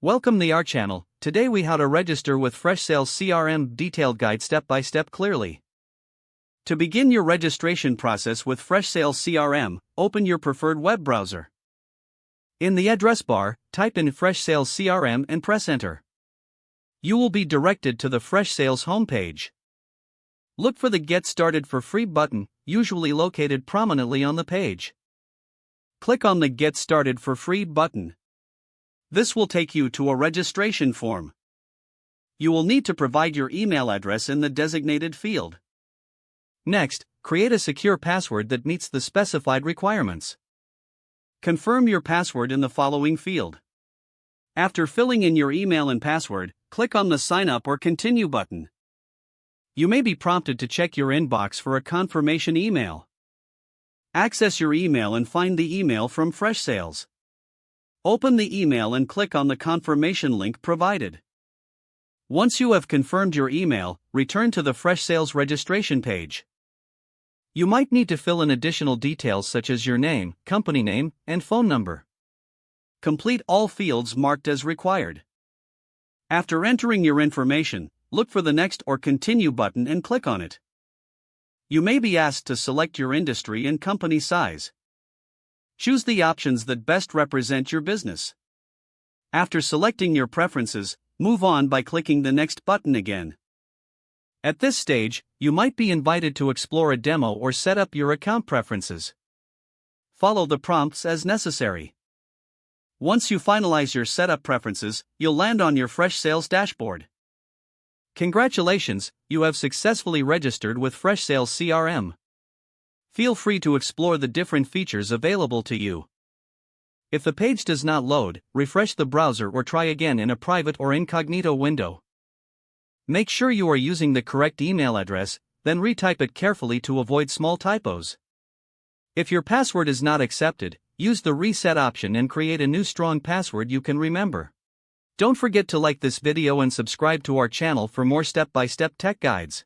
Welcome to our channel. Today we how to register with Freshsales CRM detailed guide step by step clearly. To begin your registration process with Freshsales CRM, open your preferred web browser. In the address bar, type in Freshsales CRM and press enter. You will be directed to the Freshsales homepage. Look for the Get Started for Free button, usually located prominently on the page. Click on the Get Started for Free button. This will take you to a registration form. You will need to provide your email address in the designated field. Next, create a secure password that meets the specified requirements. Confirm your password in the following field. After filling in your email and password, click on the Sign Up or Continue button. You may be prompted to check your inbox for a confirmation email. Access your email and find the email from Freshsales. Open the email and click on the confirmation link provided. Once you have confirmed your email, return to the Freshsales registration page. You might need to fill in additional details such as your name, company name, and phone number. Complete all fields marked as required. After entering your information, look for the Next or Continue button and click on it. You may be asked to select your industry and company size. Choose the options that best represent your business. After selecting your preferences, move on by clicking the Next button again. At this stage, you might be invited to explore a demo or set up your account preferences. Follow the prompts as necessary. Once you finalize your setup preferences, you'll land on your Freshsales dashboard. Congratulations, you have successfully registered with Freshsales CRM. Feel free to explore the different features available to you. If the page does not load, refresh the browser or try again in a private or incognito window. Make sure you are using the correct email address, then retype it carefully to avoid small typos. If your password is not accepted, use the reset option and create a new strong password you can remember. Don't forget to like this video and subscribe to our channel for more step-by-step tech guides.